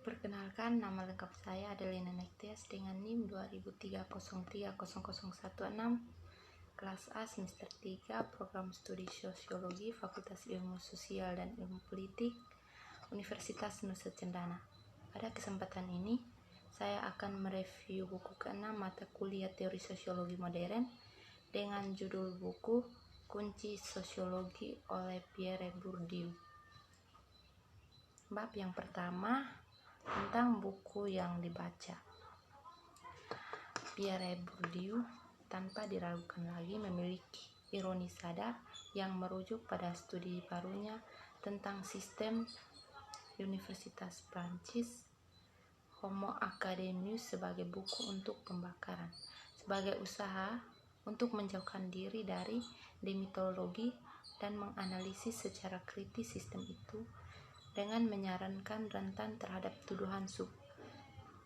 Perkenalkan, nama lengkap saya Adelina Nektias dengan NIM 2003030016, kelas A semester 3, program studi Sosiologi, Fakultas Ilmu Sosial dan Ilmu Politik, Universitas Nusa Cendana. Pada kesempatan ini, saya akan mereview buku ke-6 mata kuliah Teori Sosiologi Modern dengan judul buku Kunci Sosiologi oleh Pierre Bourdieu. Bab yang pertama tentang buku yang dibaca. Pierre Bourdieu tanpa diragukan lagi memiliki ironi sadar yang merujuk pada studi barunya tentang sistem Universitas Prancis, Homo Academius, sebagai buku untuk pembakaran, sebagai usaha untuk menjauhkan diri dari demitologi dan menganalisis secara kritis sistem itu dengan menyarankan rentan terhadap tuduhan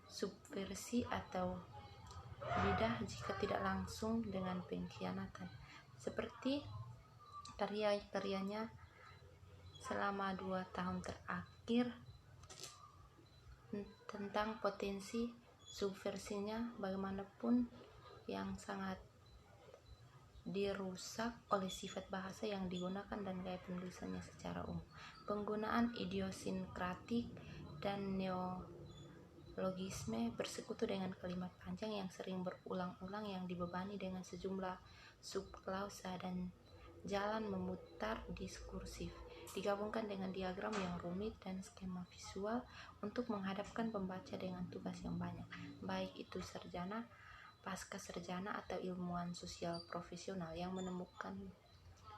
subversi atau bidah jika tidak langsung dengan pengkhianatan, seperti karya-karyanya selama 2 tahun terakhir tentang potensi subversinya bagaimanapun yang sangat dirusak oleh sifat bahasa yang digunakan dan gaya penulisannya secara umum, penggunaan idiosinkratik dan neologisme bersekutu dengan kalimat panjang yang sering berulang-ulang yang dibebani dengan sejumlah subklausa dan jalan memutar diskursif, digabungkan dengan diagram yang rumit dan skema visual untuk menghadapkan pembaca dengan tugas yang banyak, baik itu sarjana, pasca sarjana atau ilmuwan sosial profesional yang menemukan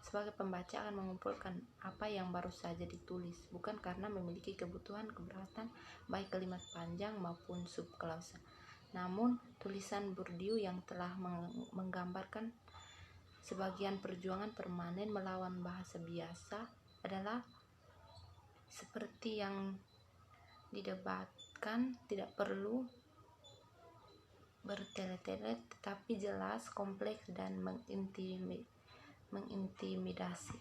sebagai pembaca akan mengumpulkan apa yang baru saja ditulis, bukan karena memiliki kebutuhan keberatan baik kalimat panjang maupun subklausa. Namun tulisan Bourdieu yang telah menggambarkan sebagian perjuangan permanen melawan bahasa biasa adalah seperti yang didebatkan, tidak perlu bertele-tele tetapi jelas, kompleks, dan mengintimidasi.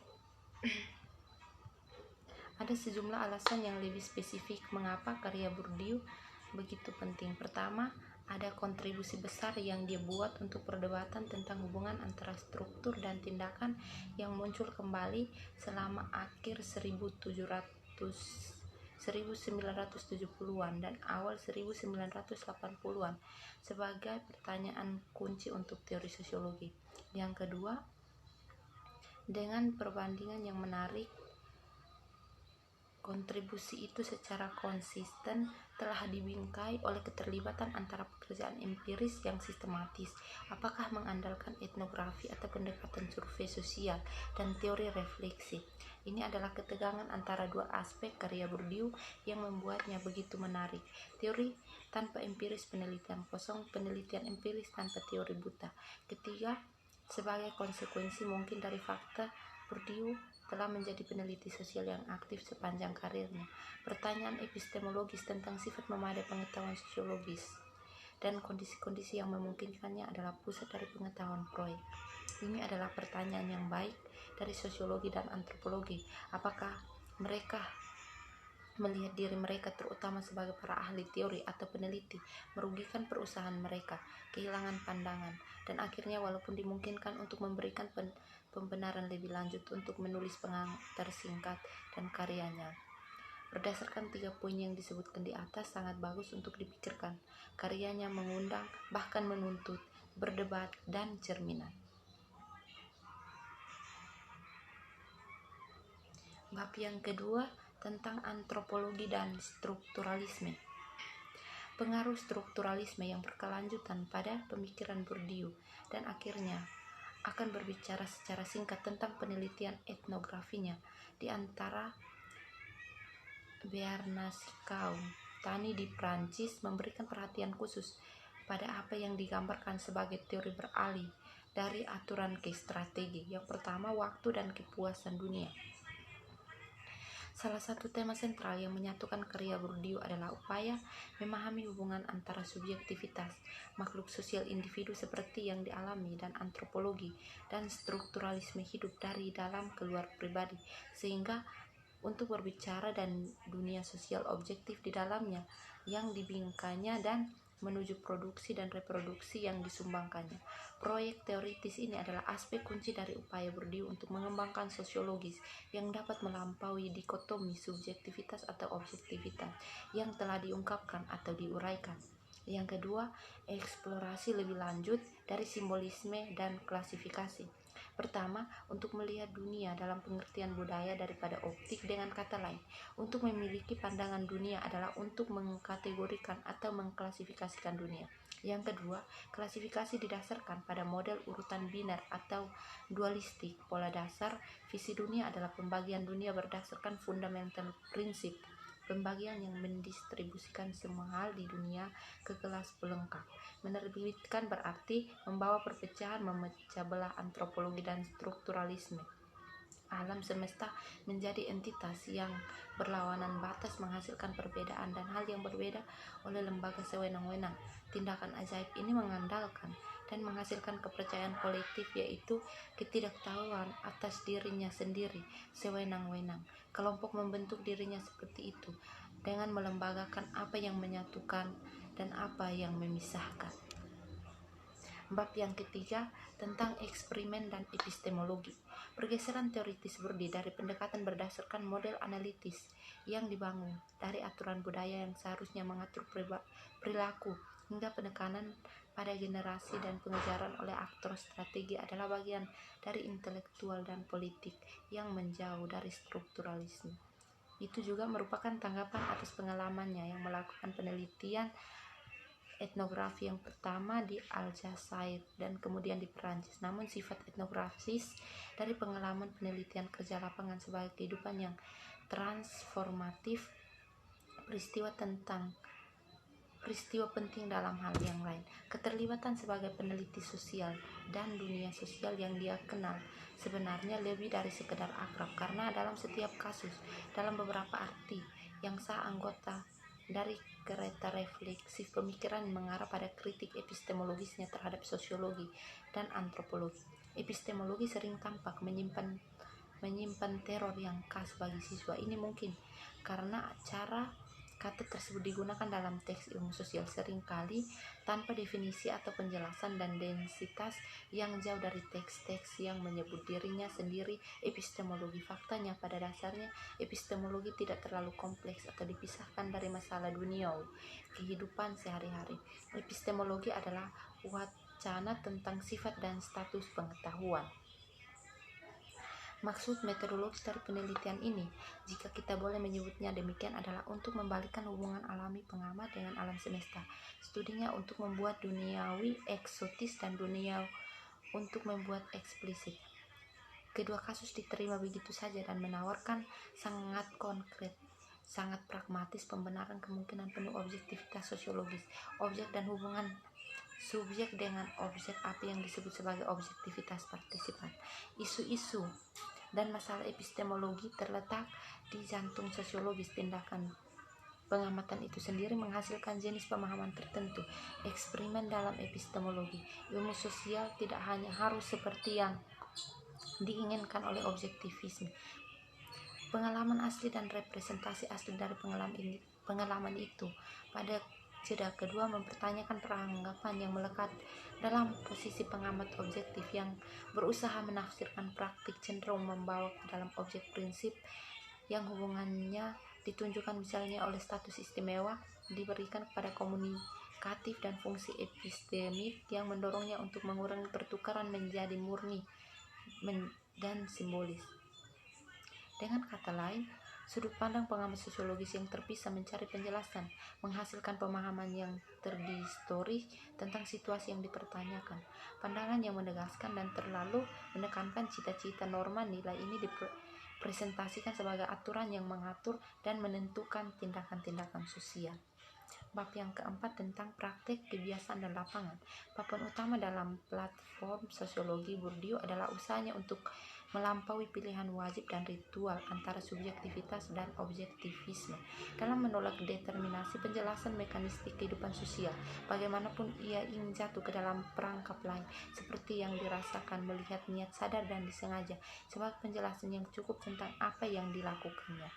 Ada sejumlah alasan yang lebih spesifik mengapa karya Bourdieu begitu penting. Pertama, ada kontribusi besar yang dia buat untuk perdebatan tentang hubungan antara struktur dan tindakan yang muncul kembali selama akhir 1970-an dan awal 1980-an sebagai pertanyaan kunci untuk teori sosiologi. Yang kedua, dengan perbandingan yang menarik, kontribusi itu secara konsisten telah dibingkai oleh keterlibatan antara pekerjaan empiris yang sistematis, apakah mengandalkan etnografi atau pendekatan survei sosial, dan teori refleksi. Ini adalah ketegangan antara dua aspek karya Bourdieu yang membuatnya begitu menarik. Teori tanpa empiris, penelitian kosong, penelitian empiris tanpa teori buta. Ketiga, sebagai konsekuensi mungkin dari fakta, Bourdieu telah menjadi peneliti sosial yang aktif sepanjang karirnya. Pertanyaan epistemologis tentang sifat memadai pengetahuan sosiologis dan kondisi-kondisi yang memungkinkannya adalah pusat dari pengetahuan Freud. Ini adalah pertanyaan yang baik dari sosiologi dan antropologi. Apakah mereka melihat diri mereka, terutama sebagai para ahli teori atau peneliti, merugikan perusahaan mereka, kehilangan pandangan, dan akhirnya walaupun dimungkinkan untuk memberikan pembenaran lebih lanjut untuk menulis pengantar singkat dan karyanya. Berdasarkan 3 poin yang disebutkan di atas, sangat bagus untuk dipikirkan. Karyanya mengundang, bahkan menuntut, berdebat, dan cerminan. Bab yang kedua tentang antropologi dan strukturalisme. Pengaruh strukturalisme yang berkelanjutan pada pemikiran Bourdieu, dan akhirnya akan berbicara secara singkat tentang penelitian etnografinya. Di antara Bernascau, tani di Prancis, memberikan perhatian khusus pada apa yang digambarkan sebagai teori beralih dari aturan ke strategi. Yang pertama, waktu dan kepuasan dunia. Salah satu tema sentral yang menyatukan karya Bourdieu adalah upaya memahami hubungan antara subjektivitas makhluk sosial individu seperti yang dialami dan antropologi dan strukturalisme hidup dari dalam keluar pribadi, sehingga untuk berbicara dan dunia sosial objektif di dalamnya yang dibingkainya dan menuju produksi dan reproduksi yang disumbangkannya. Proyek teoritis ini adalah aspek kunci dari upaya Bourdieu untuk mengembangkan sosiologis yang dapat melampaui dikotomi subjektivitas atau objektivitas yang telah diungkapkan atau diuraikan. Yang kedua, eksplorasi lebih lanjut dari simbolisme dan klasifikasi. Pertama, untuk melihat dunia dalam pengertian budaya daripada optik. Dengan kata lain, untuk memiliki pandangan dunia adalah untuk mengkategorikan atau mengklasifikasikan dunia. Yang kedua, klasifikasi didasarkan pada model urutan biner atau dualistik. Pola dasar visi dunia adalah pembagian dunia berdasarkan fundamental prinsip, pembagian yang mendistribusikan semua hal di dunia ke kelas pelengkap. Menerbitkan berarti membawa perpecahan, memecah belah antropologi dan strukturalisme. Alam semesta menjadi entitas yang berlawanan batas, menghasilkan perbedaan dan hal yang berbeda oleh lembaga sewenang-wenang. Tindakan ajaib ini mengandalkan dan menghasilkan kepercayaan kolektif, yaitu ketidaktahuan atas dirinya sendiri sewenang-wenang. Kelompok membentuk dirinya seperti itu dengan melembagakan apa yang menyatukan dan apa yang memisahkan. Bab yang ketiga tentang eksperimen dan epistemologi. Pergeseran teoritis Bourdieu dari pendekatan berdasarkan model analitis yang dibangun dari aturan budaya yang seharusnya mengatur perilaku hingga penekanan pada generasi dan pengejaran oleh aktor strategi adalah bagian dari intelektual dan politik yang menjauh dari strukturalisme. Itu juga merupakan tanggapan atas pengalamannya yang melakukan penelitian etnografi yang pertama di Aljazair dan kemudian di Perancis. Namun sifat etnografis dari pengalaman penelitian kerja lapangan sebagai kehidupan yang transformatif, peristiwa penting dalam hal yang lain. Keterlibatan sebagai peneliti sosial dan dunia sosial yang dia kenal sebenarnya lebih dari sekedar akrab, karena dalam setiap kasus, dalam beberapa arti yang sah, anggota dari kereta refleksif pemikiran mengarah pada kritik epistemologisnya terhadap sosiologi dan antropologi. Epistemologi sering tampak menyimpan teror yang khas bagi siswa. Ini mungkin karena cara kata tersebut digunakan dalam teks ilmu sosial seringkali tanpa definisi atau penjelasan dan densitas yang jauh dari teks-teks yang menyebut dirinya sendiri epistemologi. Faktanya, pada dasarnya epistemologi tidak terlalu kompleks atau dipisahkan dari masalah duniawi kehidupan sehari-hari. Epistemologi adalah wacana tentang sifat dan status pengetahuan. Maksud metodologis dari penelitian ini, jika kita boleh menyebutnya demikian, adalah untuk membalikkan hubungan alami pengamat dengan alam semesta. Studinya untuk membuat duniawi eksotis dan dunia untuk membuat eksplisit. Kedua kasus diterima begitu saja dan menawarkan sangat konkret, sangat pragmatis pembenaran kemungkinan penuh objektivitas sosiologis, objek dan hubungan subjek dengan objek, apa yang disebut sebagai objektivitas partisipan. Isu-isu dan masalah epistemologi terletak di jantung sosiologis. Tindakan pengamatan itu sendiri menghasilkan jenis pemahaman tertentu. Eksperimen dalam epistemologi, ilmu sosial tidak hanya harus seperti yang diinginkan oleh objektivisme. Pengalaman asli dan representasi asli dari pengalaman itu. Pada jeda kedua, mempertanyakan peranggapan yang melekat dalam posisi pengamat objektif yang berusaha menafsirkan praktik, cenderung membawa ke dalam objek prinsip yang hubungannya ditunjukkan misalnya oleh status istimewa diberikan kepada komunikatif dan fungsi epistemik yang mendorongnya untuk mengurangi pertukaran menjadi murni dan simbolis. Dengan kata lain, sudut pandang pengamat sosiologis yang terpisah mencari penjelasan, menghasilkan pemahaman yang terdistorsi tentang situasi yang dipertanyakan. Pandangan yang menegaskan dan terlalu menekankan cita-cita norma nilai ini dipresentasikan sebagai aturan yang mengatur dan menentukan tindakan-tindakan sosial. Bab yang keempat tentang praktek, kebiasaan dan lapangan. Papan utama dalam platform sosiologi Bourdieu adalah usahanya untuk melampaui pilihan wajib dan ritual antara subjektivitas dan objektivisme. Dalam menolak determinasi penjelasan mekanistik kehidupan sosial, bagaimanapun ia ingin jatuh ke dalam perangkap lain, seperti yang dirasakan melihat niat sadar dan disengaja, sebagai penjelasan yang cukup tentang apa yang dilakukannya.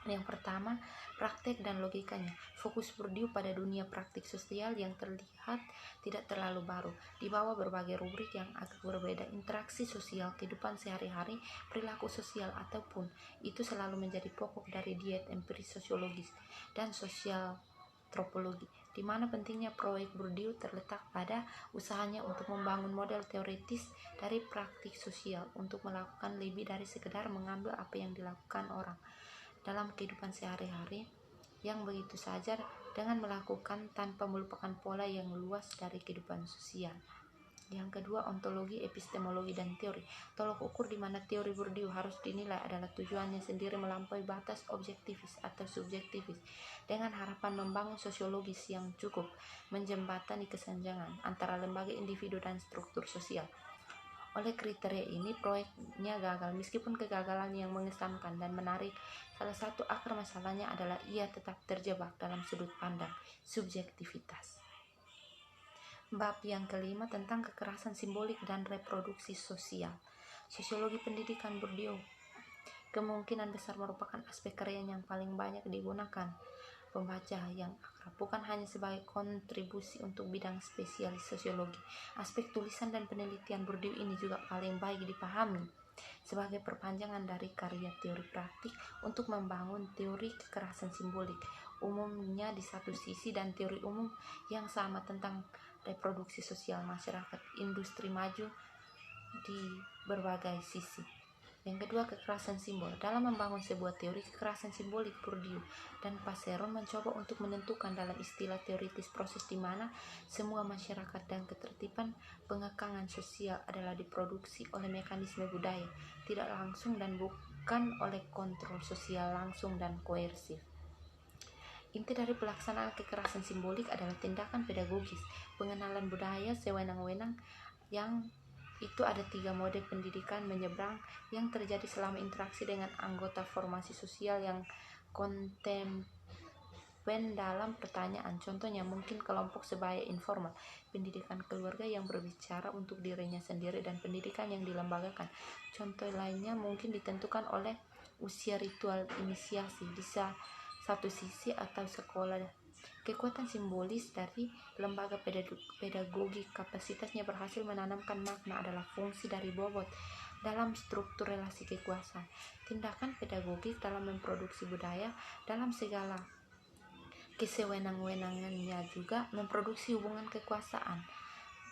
Yang pertama, praktek dan logikanya. Fokus Bourdieu pada dunia praktik sosial yang terlihat tidak terlalu baru, di bawah berbagai rubrik yang agak berbeda. Interaksi sosial, kehidupan sehari-hari, perilaku sosial, ataupun itu selalu menjadi pokok dari diet empiris sosiologis dan sosial antropologi, di mana pentingnya proyek Bourdieu terletak pada usahanya untuk membangun model teoritis dari praktik sosial untuk melakukan lebih dari sekedar mengambil apa yang dilakukan orang dalam kehidupan sehari-hari yang begitu saja dengan melakukan tanpa melupakan pola yang luas dari kehidupan sosial. Yang kedua, ontologi, epistemologi, dan teori. Tolok ukur di mana teori Bourdieu harus dinilai adalah tujuannya sendiri melampaui batas objektivis atau subjektivis dengan harapan membangun sosiologis yang cukup menjembatani kesenjangan antara lembaga individu dan struktur sosial. Oleh kriteria ini, proyeknya gagal. Meskipun kegagalan yang mengesankan dan menarik, salah satu akar masalahnya adalah ia tetap terjebak dalam sudut pandang subjektivitas. Bab yang kelima tentang kekerasan simbolik dan reproduksi sosial. Sosiologi pendidikan Bourdieu kemungkinan besar merupakan aspek karya yang paling banyak digunakan pembaca yang akrab, bukan hanya sebagai kontribusi untuk bidang spesialis sosiologi. Aspek tulisan dan penelitian Bourdieu ini juga paling baik dipahami sebagai perpanjangan dari karya teori praktik untuk membangun teori kekerasan simbolik umumnya di satu sisi dan teori umum yang sama tentang reproduksi sosial masyarakat industri maju di berbagai sisi. Yang kedua, kekerasan simbol. Dalam membangun sebuah teori kekerasan simbolik, Bourdieu dan Passeron mencoba untuk menentukan dalam istilah teoritis proses di mana semua masyarakat dan ketertiban pengekangan sosial adalah diproduksi oleh mekanisme budaya, tidak langsung dan bukan oleh kontrol sosial langsung dan koersif. Inti dari pelaksanaan kekerasan simbolik adalah tindakan pedagogis, pengenalan budaya sewenang-wenang yang itu ada 3 mode pendidikan menyeberang yang terjadi selama interaksi dengan anggota formasi sosial yang kontemporer dalam pertanyaan. Contohnya mungkin kelompok sebaya informal, pendidikan keluarga yang berbicara untuk dirinya sendiri, dan pendidikan yang dilembagakan. Contoh lainnya mungkin ditentukan oleh usia ritual inisiasi di satu sisi atau sekolah. Kekuatan simbolis dari lembaga pedagogi kapasitasnya berhasil menanamkan makna adalah fungsi dari bobot dalam struktur relasi kekuasaan. Tindakan pedagogik dalam memproduksi budaya dalam segala kesewenang-wenangannya juga memproduksi hubungan kekuasaan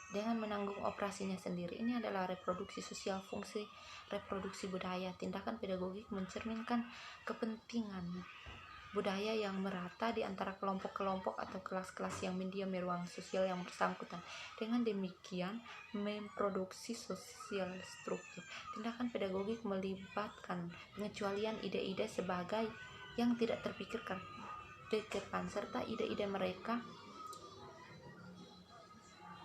dengan menanggung operasinya sendiri. Ini adalah reproduksi sosial, fungsi reproduksi budaya. Tindakan pedagogik mencerminkan kepentingan budaya yang merata di antara kelompok-kelompok atau kelas-kelas yang mendiami ruang sosial yang bersangkutan. Dengan demikian, memproduksi sosial struktur. Tindakan pedagogik melibatkan pengecualian ide-ide sebagai yang tidak terpikirkan serta ide-ide mereka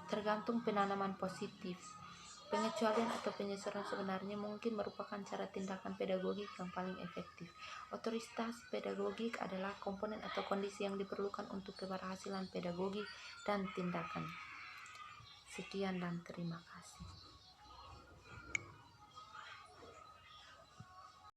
tergantung penanaman positif. Pengecualian atau penyesaran sebenarnya mungkin merupakan cara tindakan pedagogik yang paling efektif. Otoritas pedagogik adalah komponen atau kondisi yang diperlukan untuk keberhasilan pedagogik dan tindakan. Sekian dan terima kasih.